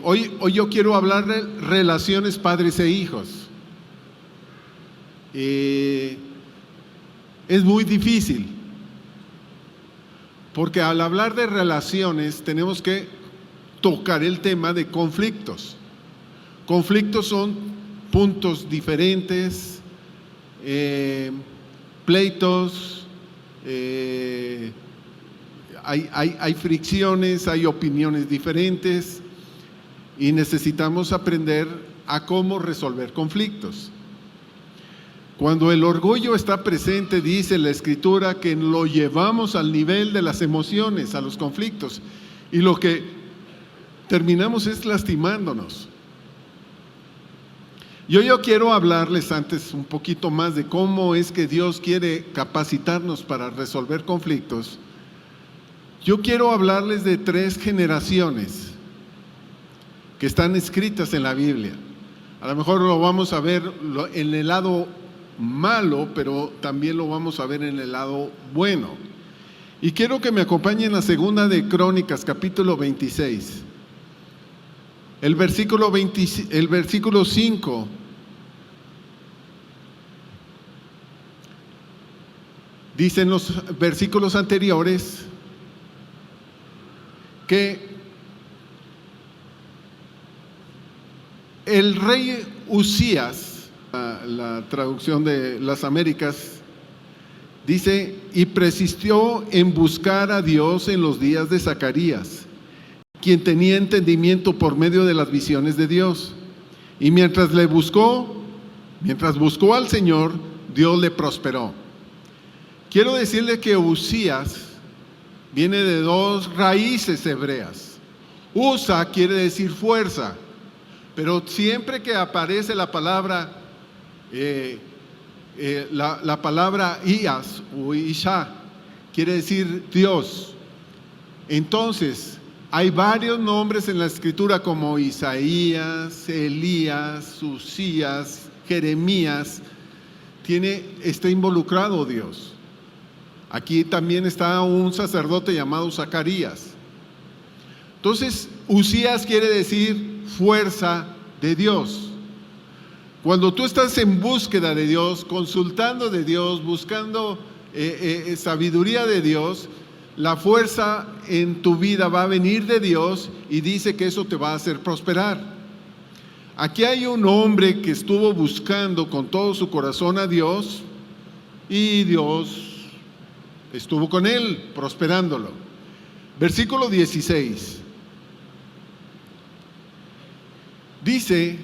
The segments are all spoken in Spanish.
Hoy yo quiero hablar de relaciones padres e hijos. Es muy difícil, porque al hablar de relaciones tenemos que tocar el tema de conflictos. Conflictos son puntos diferentes, pleitos, hay fricciones, hay opiniones diferentes y necesitamos aprender a cómo resolver conflictos. Cuando el orgullo está presente, dice la Escritura que lo llevamos al nivel de las emociones, a los conflictos, y lo que terminamos es lastimándonos. Yo quiero hablarles antes un poquito más de cómo es que Dios quiere capacitarnos para resolver conflictos. Yo quiero hablarles de 3 generaciones que están escritas en la Biblia. A lo mejor lo vamos a ver en el lado malo, pero también lo vamos a ver en el lado bueno. Y quiero que me acompañen a Segunda de Crónicas, capítulo 26. El versículo 5 dice en los versículos anteriores que el rey Usías, la traducción de las Américas, dice, y persistió en buscar a Dios en los días de Zacarías, quien tenía entendimiento por medio de las visiones de Dios. Y mientras buscó al Señor, Dios le prosperó. Quiero decirle que Usías viene de 2 raíces hebreas. Usa quiere decir fuerza, pero siempre que aparece la palabra la palabra Ias o Isha, quiere decir Dios. Entonces, hay varios nombres en la Escritura como Isaías, Elías, Usías, Jeremías. Está involucrado Dios. Aquí también está un sacerdote llamado Zacarías. Entonces, Usías quiere decir fuerza de Dios. Cuando tú estás en búsqueda de Dios, consultando de Dios, buscando sabiduría de Dios, la fuerza en tu vida va a venir de Dios y dice que eso te va a hacer prosperar. Aquí hay un hombre que estuvo buscando con todo su corazón a Dios y Dios estuvo con él, prosperándolo. Versículo 16. Dice,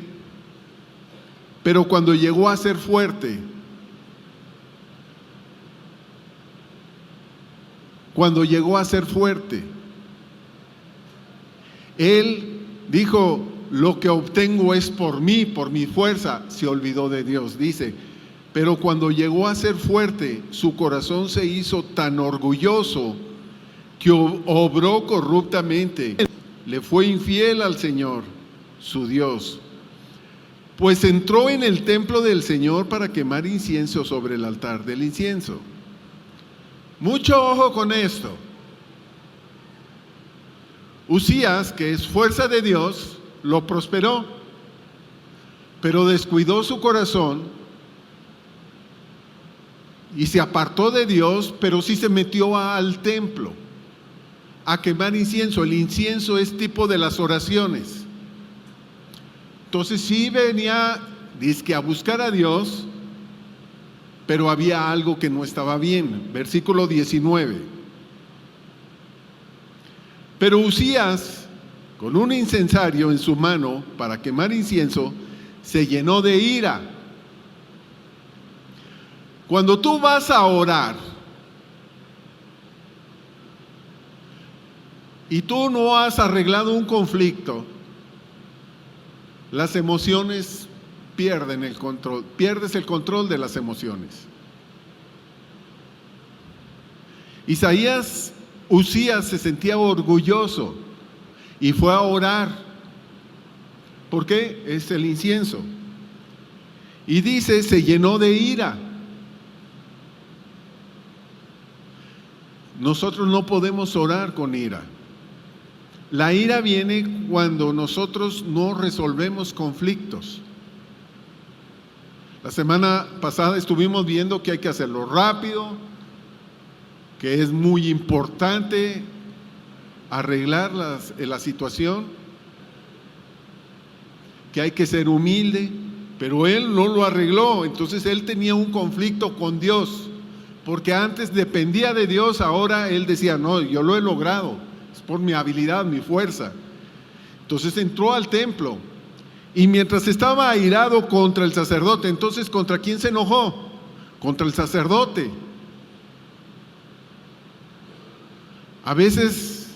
pero cuando llegó a ser fuerte, él dijo, lo que obtengo es por mí, por mi fuerza. Se olvidó de Dios, dice, pero cuando llegó a ser fuerte, su corazón se hizo tan orgulloso que obró corruptamente, le fue infiel al Señor, su Dios, pues entró en el templo del Señor para quemar incienso sobre el altar del incienso. Mucho ojo con esto. Usías, que es fuerza de Dios, lo prosperó, pero descuidó su corazón y se apartó de Dios, pero sí se metió al templo a quemar incienso. El incienso es tipo de las oraciones. Entonces sí venía, dizque a buscar a Dios, pero había algo que no estaba bien. Versículo 19. Pero Usías, con un incensario en su mano para quemar incienso, se llenó de ira. Cuando tú vas a orar y tú no has arreglado un conflicto, las emociones pierden el control, pierdes el control de las emociones. Usías se sentía orgulloso y fue a orar. ¿Por qué? Es el incienso. Y dice, se llenó de ira. Nosotros no podemos orar con ira. La ira viene cuando nosotros no resolvemos conflictos. La semana pasada estuvimos viendo que hay que hacerlo rápido, que es muy importante arreglar la situación, que hay que ser humilde, pero él no lo arregló. Entonces él tenía un conflicto con Dios, porque antes dependía de Dios, ahora él decía, no, yo lo he logrado, es por mi habilidad, mi fuerza. Entonces entró al templo, y mientras estaba airado contra el sacerdote, entonces ¿contra quién se enojó? Contra el sacerdote. A veces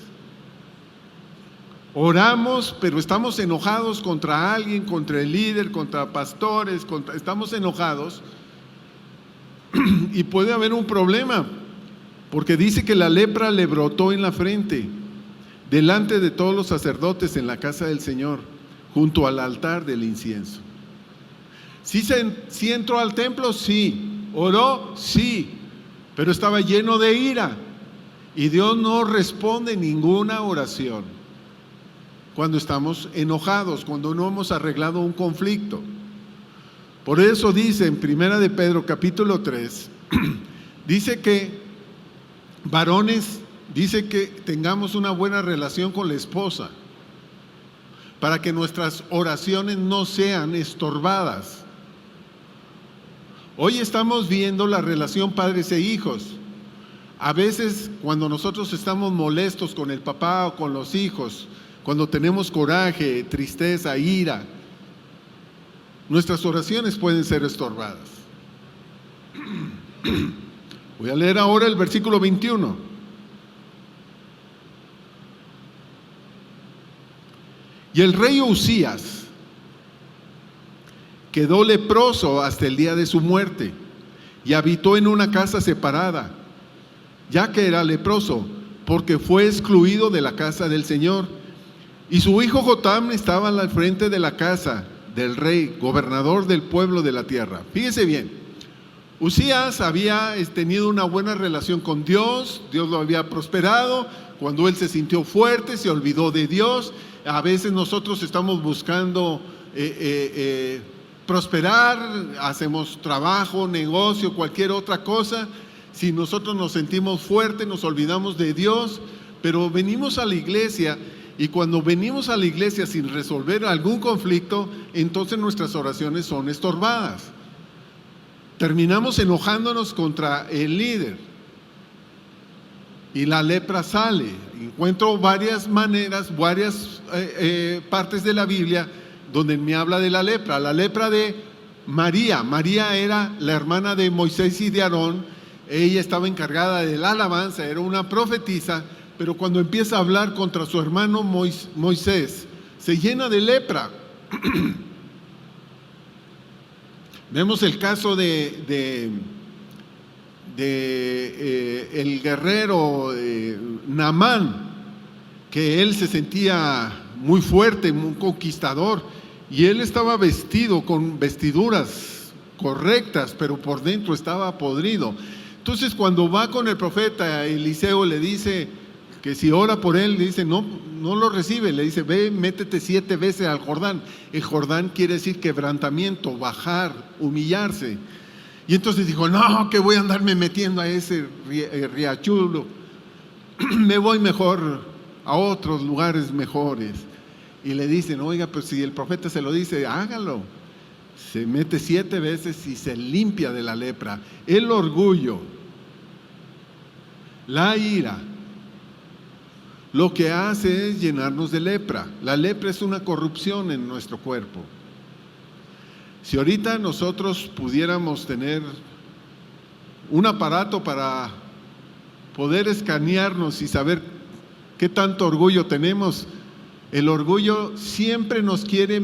oramos, pero estamos enojados contra alguien, contra el líder, contra pastores, estamos enojados y puede haber un problema, porque dice que la lepra le brotó en la frente, delante de todos los sacerdotes en la casa del Señor, junto al altar del incienso. ¿Sí entró al templo? Sí. ¿Oró? Sí. Pero estaba lleno de ira. Y Dios no responde ninguna oración cuando estamos enojados, cuando no hemos arreglado un conflicto. Por eso dice en Primera de Pedro capítulo 3, dice que varones, dice que tengamos una buena relación con la esposa, para que nuestras oraciones no sean estorbadas. Hoy estamos viendo la relación padres e hijos. A veces cuando nosotros estamos molestos con el papá o con los hijos, cuando tenemos coraje, tristeza, ira, nuestras oraciones pueden ser estorbadas. Voy a leer ahora el versículo 21. Y el rey Usías quedó leproso hasta el día de su muerte y habitó en una casa separada, ya que era leproso, porque fue excluido de la casa del Señor. Y su hijo Jotam estaba al frente de la casa del rey, gobernador del pueblo de la tierra. Fíjese bien, Usías había tenido una buena relación con Dios, Dios lo había prosperado. Cuando él se sintió fuerte, se olvidó de Dios. A veces nosotros estamos buscando prosperar, hacemos trabajo, negocio, cualquier otra cosa. Si nosotros nos sentimos fuertes, nos olvidamos de Dios, pero venimos a la iglesia, y cuando venimos a la iglesia sin resolver algún conflicto, entonces nuestras oraciones son estorbadas. Terminamos enojándonos contra el líder y la lepra sale. Encuentro varias maneras, varias partes de la Biblia donde me habla de la lepra. La lepra de María. María era la hermana de Moisés y de Aarón. Ella estaba encargada de la alabanza, era una profetisa, pero cuando empieza a hablar contra su hermano Moisés, se llena de lepra. Vemos el caso de el guerrero Naamán, que él se sentía muy fuerte, muy conquistador, y él estaba vestido con vestiduras correctas, pero por dentro estaba podrido. Entonces cuando va con el profeta Eliseo, le dice que si ora por él, le dice no lo recibe, le dice ve, métete 7 veces al Jordán. El Jordán quiere decir quebrantamiento, bajar, humillarse. Y entonces dijo, no, que voy a andarme metiendo a ese riachuelo, me voy mejor a otros lugares mejores. Y le dicen, oiga, pues si el profeta se lo dice, hágalo. Se mete 7 veces y se limpia de la lepra. El orgullo, la ira, lo que hace es llenarnos de lepra. La lepra es una corrupción en nuestro cuerpo. Si ahorita nosotros pudiéramos tener un aparato para poder escanearnos y saber qué tanto orgullo tenemos, el orgullo siempre nos quiere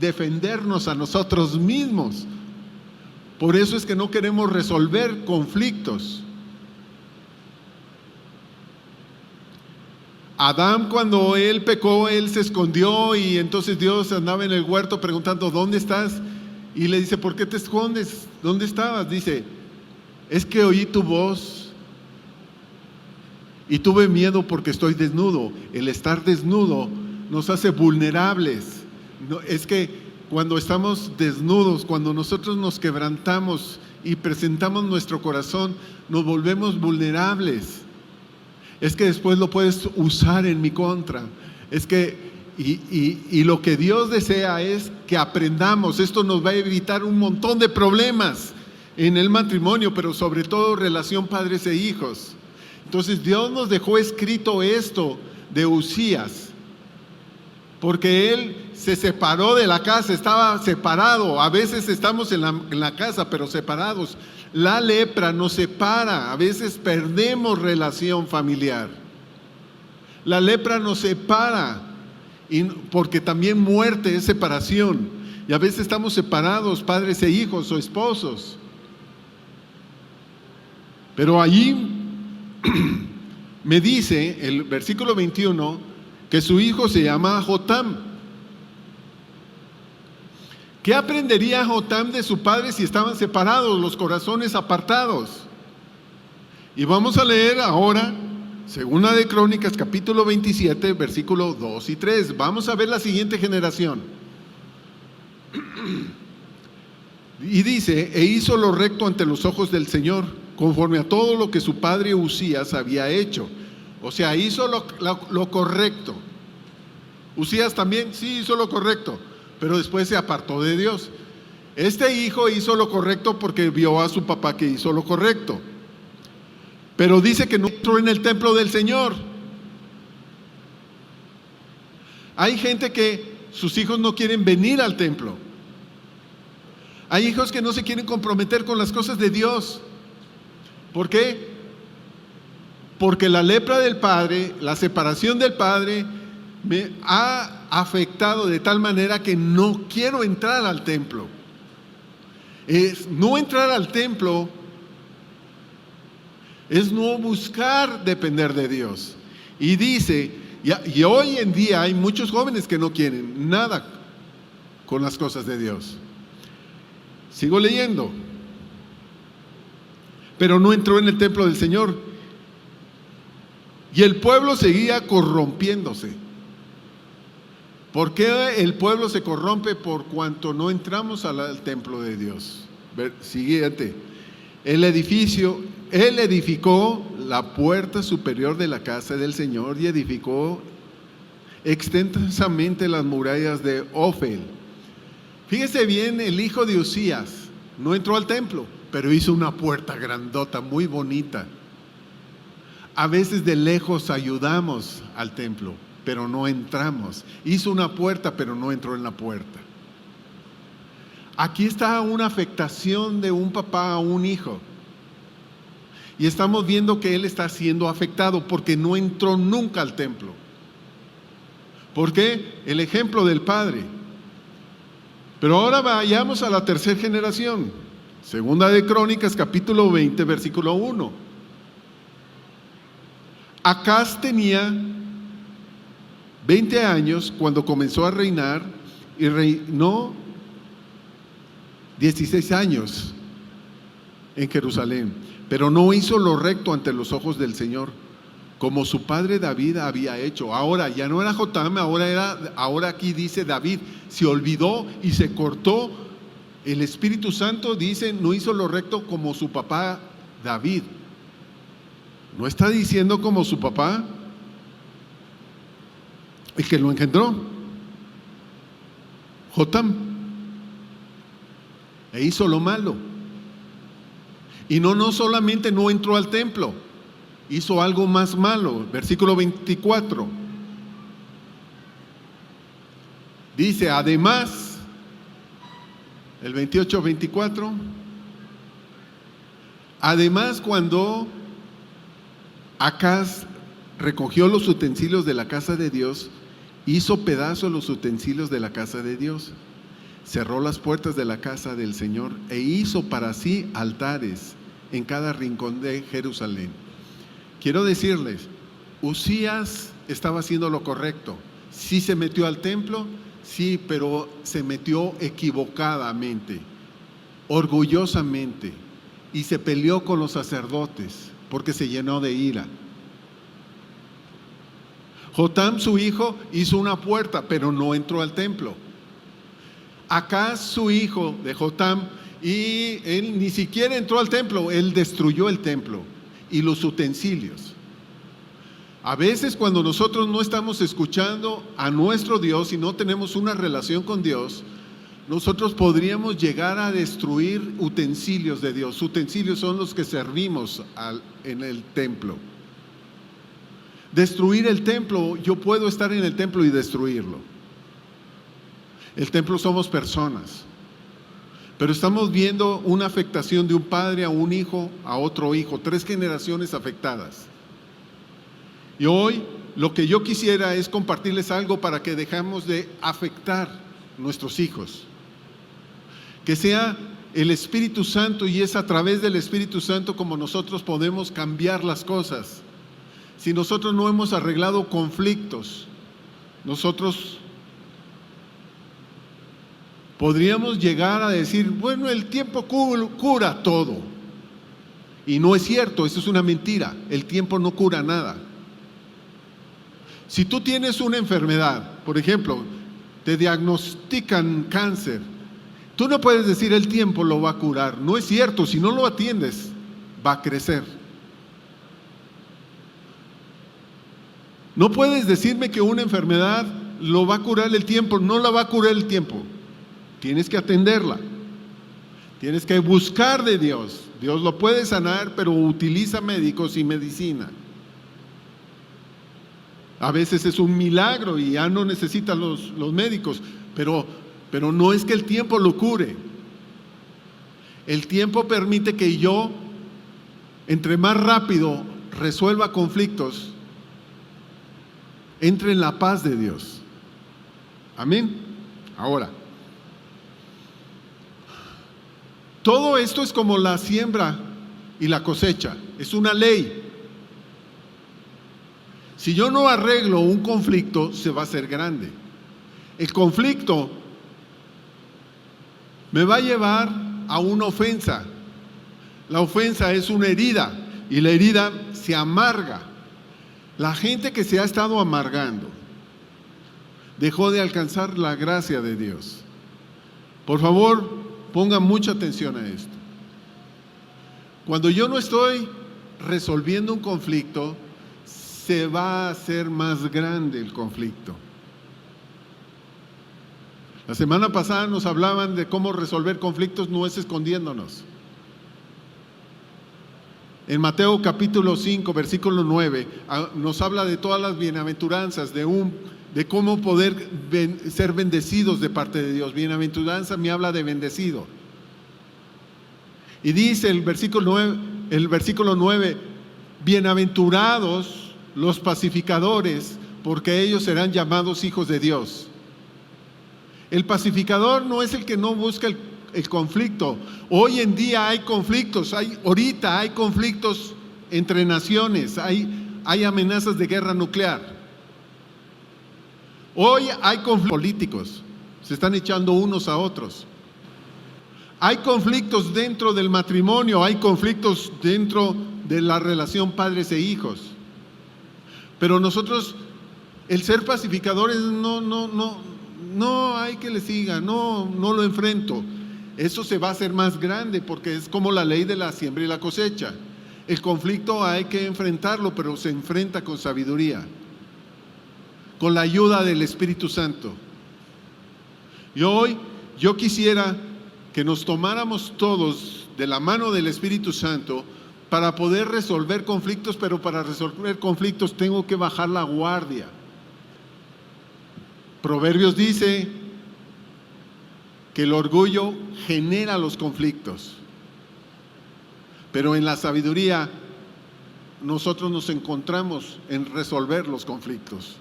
defendernos a nosotros mismos. Por eso es que no queremos resolver conflictos. Adán, cuando él pecó, él se escondió, y entonces Dios andaba en el huerto preguntando, ¿dónde estás? Y le dice, ¿por qué te escondes? ¿Dónde estabas? Dice, es que oí tu voz Y tuve miedo porque estoy desnudo. El estar desnudo nos hace vulnerables. Es que cuando estamos desnudos, cuando nosotros nos quebrantamos y presentamos nuestro corazón, nos volvemos vulnerables. Es que después lo puedes usar en mi contra. Es que y lo que Dios desea es que aprendamos. Esto nos va a evitar un montón de problemas en el matrimonio, pero sobre todo relación padres e hijos. Entonces Dios nos dejó escrito esto de Uzías, porque él se separó de la casa, estaba separado. A veces estamos en la casa, pero separados. La lepra nos separa, a veces perdemos relación familiar. La lepra nos separa, porque también muerte es separación. Y a veces estamos separados, padres e hijos o esposos. Pero allí me dice el versículo 21 que su hijo se llama Jotam. ¿Qué aprendería Jotam de su padre si estaban separados, los corazones apartados? Y vamos a leer ahora Segunda de Crónicas, capítulo 27, versículos 2 y 3. Vamos a ver la siguiente generación. Y dice: e hizo lo recto ante los ojos del Señor, conforme a todo lo que su padre Uzías había hecho. O sea, hizo lo correcto. Uzías también sí hizo lo correcto, pero después se apartó de Dios. Este hijo hizo lo correcto porque vio a su papá que hizo lo correcto. Pero dice que no entró en el templo del Señor. Hay gente que sus hijos no quieren venir al templo. Hay hijos que no se quieren comprometer con las cosas de Dios. ¿Por qué? Porque la lepra del padre, la separación del padre, me ha afectado de tal manera que no quiero entrar al templo. No entrar al templo es no buscar depender de Dios. Y dice, y hoy en día hay muchos jóvenes que no quieren nada con las cosas de Dios. Sigo leyendo. Pero no entró en el templo del Señor. Y el pueblo seguía corrompiéndose. ¿Por qué el pueblo se corrompe? Por cuanto no entramos al templo de Dios. Siguiente. Él edificó la puerta superior de la casa del Señor y edificó extensamente las murallas de Ofel. Fíjese bien, el hijo de Uzías no entró al templo, pero hizo una puerta grandota, muy bonita. A veces de lejos ayudamos al templo, pero no entramos. Hizo una puerta, pero no entró en la puerta. Aquí está una afectación de un papá a un hijo. Y estamos viendo que él está siendo afectado porque no entró nunca al templo. ¿Por qué? El ejemplo del padre. Pero ahora vayamos a la tercera generación. Segunda de Crónicas, capítulo 20, versículo 1. Acaz tenía 20 años cuando comenzó a reinar y reinó 16 años en Jerusalén, pero no hizo lo recto ante los ojos del Señor, como su padre David había hecho. Ahora ya no era Jotam, ahora aquí dice David, se olvidó y se cortó. El Espíritu Santo dice, no hizo lo recto como su papá David. ¿No está diciendo como su papá? El que lo engendró, Jotam. E hizo lo malo. Y no solamente no entró al templo, hizo algo más malo. Versículo 24. Dice, además, el 28-24, además cuando Acaz recogió los utensilios de la casa de Dios, hizo pedazos los utensilios de la casa de Dios. Cerró las puertas de la casa del Señor e hizo para sí altares en cada rincón de Jerusalén. Quiero decirles, Uzías estaba haciendo lo correcto. Sí se metió al templo, sí, pero se metió equivocadamente, orgullosamente, y se peleó con los sacerdotes porque se llenó de ira. Jotam, su hijo, hizo una puerta, pero no entró al templo. Acaz, su hijo de Jotam, y él ni siquiera entró al templo, él destruyó el templo y los utensilios. A veces cuando nosotros no estamos escuchando a nuestro Dios y no tenemos una relación con Dios, nosotros podríamos llegar a destruir utensilios de Dios. Utensilios son los que servimos en el templo. Destruir el templo, yo puedo estar en el templo y destruirlo. El templo somos personas, pero estamos viendo una afectación de un padre a un hijo, a otro hijo, 3 generaciones afectadas. Y hoy lo que yo quisiera es compartirles algo para que dejemos de afectar nuestros hijos. Que sea el Espíritu Santo, y es a través del Espíritu Santo como nosotros podemos cambiar las cosas. Si nosotros no hemos arreglado conflictos, nosotros podríamos llegar a decir, bueno, el tiempo cura todo. Y no es cierto, eso es una mentira. El tiempo no cura nada. Si tú tienes una enfermedad, por ejemplo, te diagnostican cáncer, tú no puedes decir el tiempo lo va a curar. No es cierto, si no lo atiendes, va a crecer. No puedes decirme que una enfermedad lo va a curar el tiempo, no la va a curar el tiempo. Tienes que atenderla, tienes que buscar de Dios. Dios lo puede sanar, pero utiliza médicos y medicina. A veces es un milagro y ya no necesitan los médicos, pero no es que el tiempo lo cure. El tiempo permite que yo, entre más rápido resuelva conflictos, entre en la paz de Dios. Amén. Ahora, todo esto es como la siembra y la cosecha, es una ley. Si yo no arreglo un conflicto, se va a hacer grande. El conflicto me va a llevar a una ofensa. La ofensa es una herida y la herida se amarga. La gente que se ha estado amargando dejó de alcanzar la gracia de Dios. Por favor, pongan mucha atención a esto. Cuando yo no estoy resolviendo un conflicto, se va a hacer más grande el conflicto. La semana pasada nos hablaban de cómo resolver conflictos, no es escondiéndonos. En Mateo capítulo 5, versículo 9, nos habla de todas las bienaventuranzas, de cómo poder ser bendecidos de parte de Dios. Bienaventuranza me habla de bendecido. Y dice el versículo 9, bienaventurados los pacificadores, porque ellos serán llamados hijos de Dios. El pacificador no es el que no busca el conflicto. Hoy en día hay conflictos, ahorita hay conflictos entre naciones, hay amenazas de guerra nuclear. Hoy hay conflictos políticos, se están echando unos a otros. Hay conflictos dentro del matrimonio, hay conflictos dentro de la relación padres e hijos. Pero nosotros, el ser pacificadores, no hay que le siga, no lo enfrento. Eso se va a hacer más grande porque es como la ley de la siembra y la cosecha. El conflicto hay que enfrentarlo, pero se enfrenta con sabiduría, con la ayuda del Espíritu Santo. Y hoy yo quisiera que nos tomáramos todos de la mano del Espíritu Santo para poder resolver conflictos, pero para resolver conflictos tengo que bajar la guardia. Proverbios dice que el orgullo genera los conflictos, pero en la sabiduría nosotros nos encontramos en resolver los conflictos.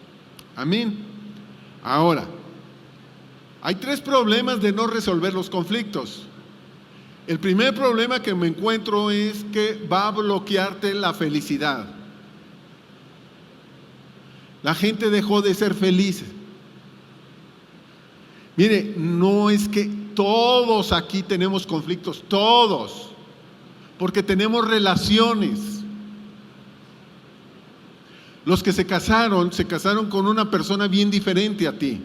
Amén. Ahora, hay 3 problemas de no resolver los conflictos. El primer problema que me encuentro es que va a bloquearte la felicidad. La gente dejó de ser feliz. Mire, no es que todos aquí tenemos conflictos, todos, porque tenemos relaciones. Los que se casaron con una persona bien diferente a ti.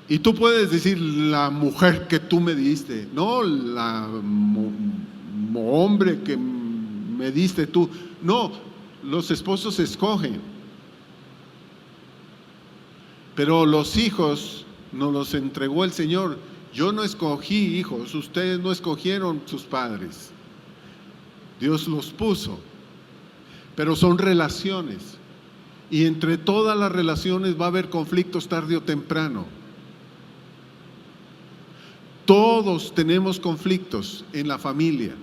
Y tú puedes decir, la mujer que tú me diste, no, hombre que me diste tú. No, los esposos escogen. Pero los hijos nos los entregó el Señor. Yo no escogí hijos, ustedes no escogieron sus padres. Dios los puso. Pero son relaciones. Y entre todas las relaciones va a haber conflictos tarde o temprano. Todos tenemos conflictos en la familia.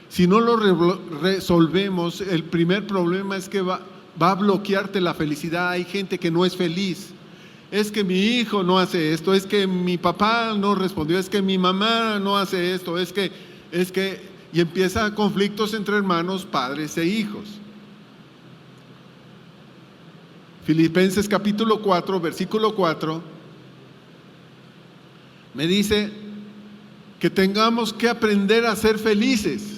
Si no lo resolvemos, el primer problema es que va a bloquearte la felicidad. Hay gente que no es feliz. Es que mi hijo no hace esto, es que mi papá no respondió, es que mi mamá no hace esto, y empieza conflictos entre hermanos, padres e hijos. Filipenses capítulo 4, versículo 4, me dice que tengamos que aprender a ser felices.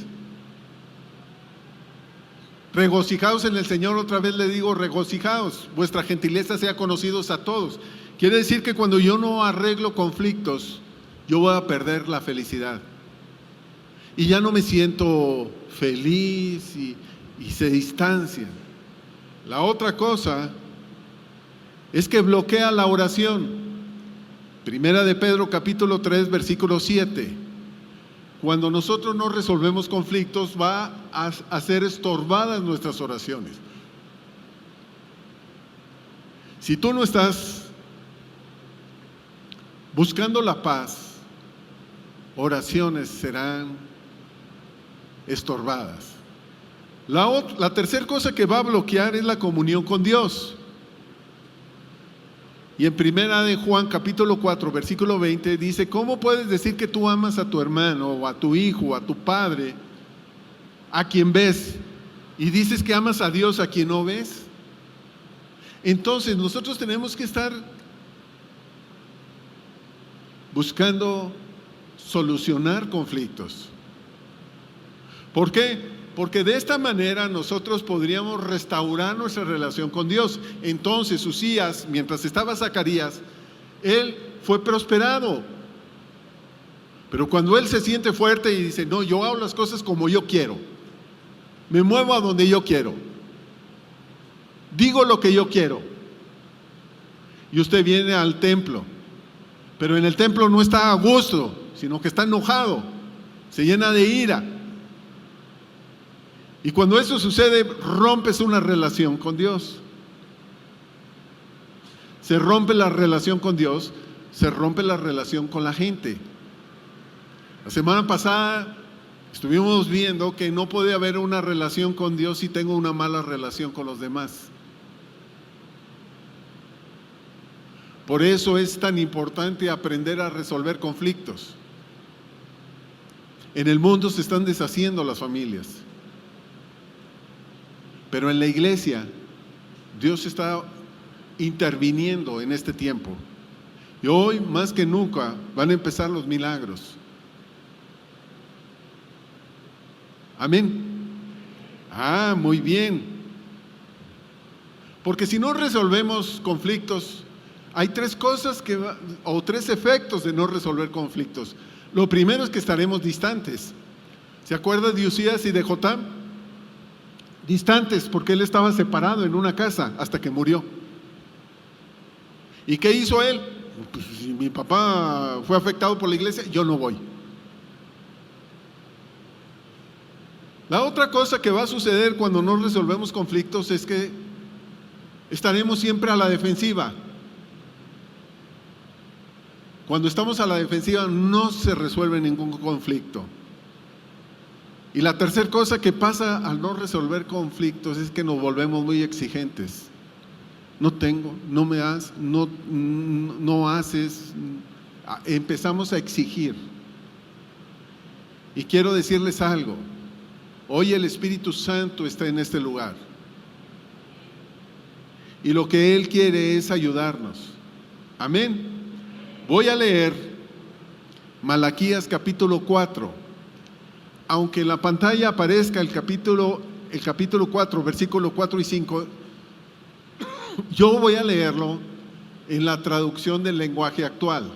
Regocijaos en el Señor, otra vez le digo, regocijaos, vuestra gentileza sea conocidos a todos. Quiere decir que cuando yo no arreglo conflictos, yo voy a perder la felicidad. Y ya no me siento feliz y se distancia. La otra cosa es que bloquea la oración. Primera de Pedro capítulo 3, versículo 7. Cuando nosotros no resolvemos conflictos, va a ser estorbadas nuestras oraciones. Si tú no estás buscando la paz, oraciones serán estorbadas. La tercera cosa que va a bloquear es la comunión con Dios. Y en primera de Juan capítulo 4 versículo 20 dice, ¿cómo puedes decir que tú amas a tu hermano o a tu hijo o a tu padre a quien ves y dices que amas a Dios a quien no ves? Entonces nosotros tenemos que estar buscando solucionar conflictos. ¿Por qué? Porque de esta manera nosotros podríamos restaurar nuestra relación con Dios. Entonces Usías, mientras estaba Zacarías, él fue prosperado. Pero cuando él se siente fuerte y dice, no, yo hago las cosas como yo quiero, me muevo a donde yo quiero, digo lo que yo quiero, y usted viene al templo, pero en el templo no está a gusto, sino que está enojado, se llena de ira. Y cuando eso sucede, rompes una relación con Dios. Se rompe la relación con Dios, se rompe la relación con la gente. La semana pasada estuvimos viendo que no puede haber una relación con Dios si tengo una mala relación con los demás. Por eso es tan importante aprender a resolver conflictos. En el mundo se están deshaciendo las familias. Pero en la iglesia, Dios está interviniendo en este tiempo. Y hoy, más que nunca, van a empezar los milagros. Amén. Muy bien. Porque si no resolvemos conflictos, hay tres cosas o tres efectos de no resolver conflictos. Lo primero es que estaremos distantes. ¿Se acuerda de Usías y de Jotam? Distantes, porque él estaba separado en una casa hasta que murió. ¿Y qué hizo él? Pues, si mi papá fue afectado por la iglesia, yo no voy. La otra cosa que va a suceder cuando no resolvemos conflictos es que estaremos siempre a la defensiva. Cuando estamos a la defensiva no se resuelve ningún conflicto. Y la tercera cosa que pasa al no resolver conflictos es que nos volvemos muy exigentes. No tengo, no me das, no haces. Empezamos a exigir. Y quiero decirles algo. Hoy el Espíritu Santo está en este lugar. Y lo que Él quiere es ayudarnos. Amén. Voy a leer Malaquías capítulo 4. aunque en la pantalla aparezca el capítulo 4, versículos 4 y 5, yo voy a leerlo en la traducción del lenguaje actual.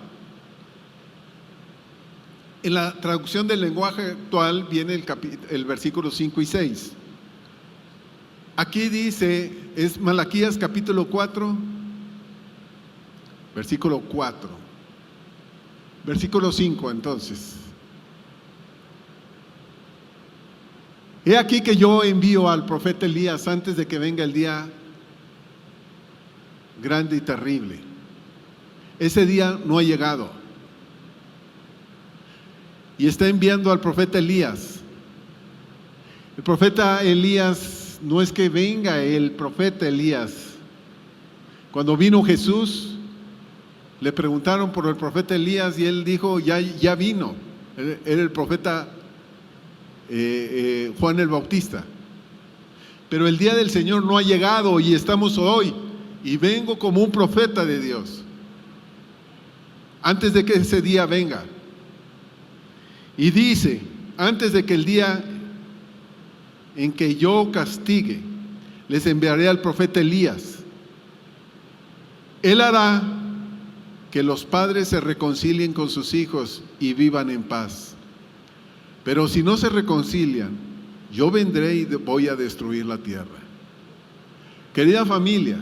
En la traducción del lenguaje actual viene el versículo 5 y 6. Aquí dice, es Malaquías capítulo 4, versículo 4. Versículo 5 entonces. He aquí que yo envío al profeta Elías antes de que venga el día grande y terrible. Ese día no ha llegado. Y está enviando al profeta Elías. El profeta Elías, no es que venga el profeta Elías. Cuando vino Jesús, le preguntaron por el profeta Elías y él dijo, ya vino. Era el profeta Juan el Bautista. Pero el día del Señor no ha llegado y estamos hoy. Y vengo como un profeta de Dios. Antes de que ese día venga. Y dice, antes de que el día en que yo castigue, les enviaré al profeta Elías. Él hará que los padres se reconcilien con sus hijos y vivan en paz. Pero si no se reconcilian, yo vendré y voy a destruir la tierra. Querida familia,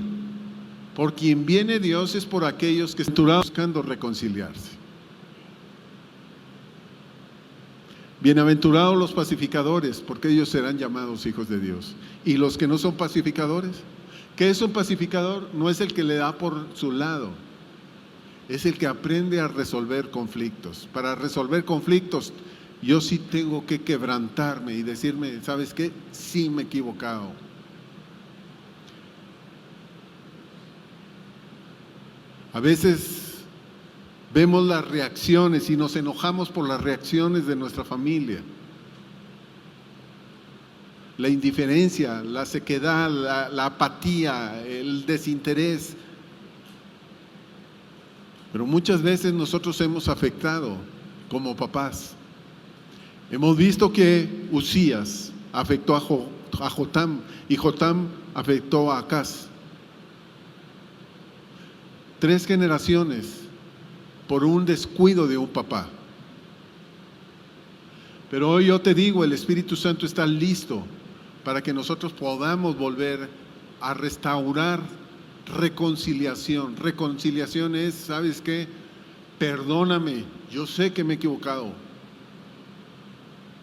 por quien viene Dios es por aquellos que están buscando reconciliarse. Bienaventurados los pacificadores, porque ellos serán llamados hijos de Dios. Y los que no son pacificadores, ¿qué es un pacificador? No es el que le da por su lado, es el que aprende a resolver conflictos. Para resolver conflictos, yo sí tengo que quebrantarme y decirme, ¿sabes qué? Sí me he equivocado. A veces vemos las reacciones y nos enojamos por las reacciones de nuestra familia. La indiferencia, la sequedad, la apatía, el desinterés. Pero muchas veces nosotros hemos afectado como papás. Hemos visto que Uzías afectó a Jotam y Jotam afectó a Acaz. 3 generaciones por un descuido de un papá. Pero hoy yo te digo, el Espíritu Santo está listo para que nosotros podamos volver a restaurar reconciliación. Reconciliación es, ¿sabes qué? Perdóname, yo sé que me he equivocado.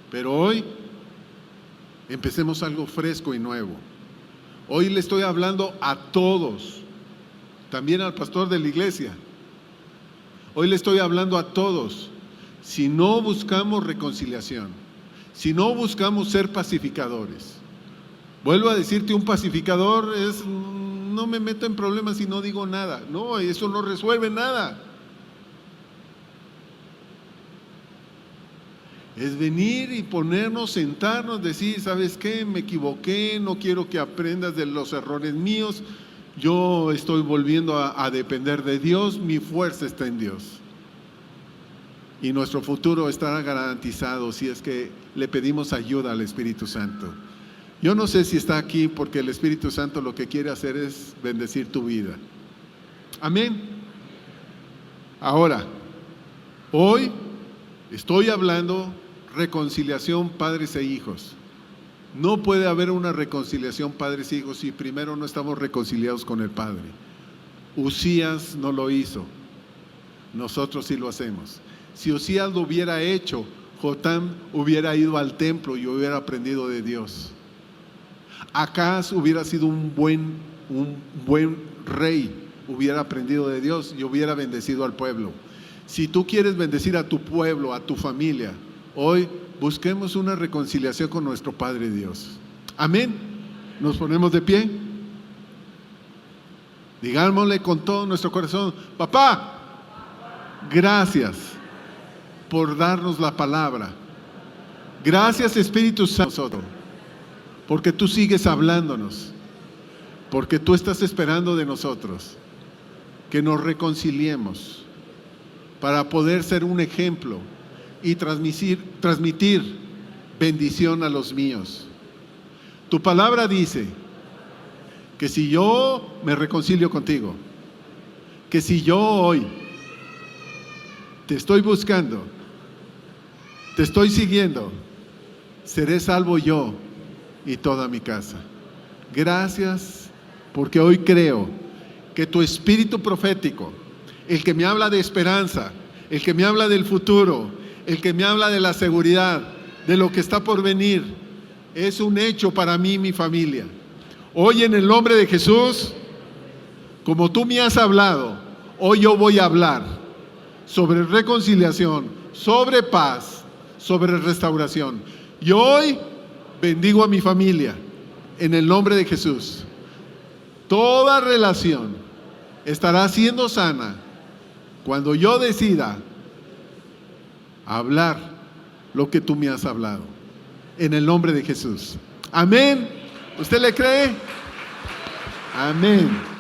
Pero hoy empecemos algo fresco y nuevo. Hoy le estoy hablando a todos, también al pastor de la iglesia. Hoy le estoy hablando a todos. Si no buscamos reconciliación, si no buscamos ser pacificadores, vuelvo a decirte, un pacificador es, no me meto en problemas y no digo nada. No, eso no resuelve nada. Es venir y ponernos, sentarnos, decir, ¿sabes qué? Me equivoqué, no quiero que aprendas de los errores míos. Yo estoy volviendo a depender de Dios, mi fuerza está en Dios. Y nuestro futuro estará garantizado si es que le pedimos ayuda al Espíritu Santo. Yo no sé si está aquí porque el Espíritu Santo lo que quiere hacer es bendecir tu vida. Amén. Ahora, hoy estoy hablando reconciliación padres e hijos. No puede haber una reconciliación padres e hijos si primero no estamos reconciliados con el Padre. Uzías no lo hizo, nosotros sí lo hacemos. Si Uzías lo hubiera hecho, Jotam hubiera ido al templo y hubiera aprendido de Dios. Acaz hubiera sido un buen rey, hubiera aprendido de Dios y hubiera bendecido al pueblo. Si tú quieres bendecir a tu pueblo, a tu familia, hoy busquemos una reconciliación con nuestro Padre Dios. Amén. Nos ponemos de pie. Digámosle con todo nuestro corazón: papá, gracias por darnos la palabra. Gracias, Espíritu Santo, porque tú sigues hablándonos, porque tú estás esperando de nosotros que nos reconciliemos para poder ser un ejemplo y transmitir bendición a los míos. Tu palabra dice que si yo me reconcilio contigo, que si yo hoy te estoy buscando, te estoy siguiendo, seré salvo yo y toda mi casa. Gracias, porque hoy creo que tu espíritu profético, el que me habla de esperanza, el que me habla del futuro, el que me habla de la seguridad, de lo que está por venir, es un hecho para mí y mi familia. Hoy, en el nombre de Jesús, como tú me has hablado, hoy yo voy a hablar sobre reconciliación, sobre paz, sobre restauración. Y hoy bendigo a mi familia en el nombre de Jesús. Toda relación estará siendo sana cuando yo decida hablar lo que tú me has hablado, en el nombre de Jesús. Amén. ¿Usted le cree? Amén.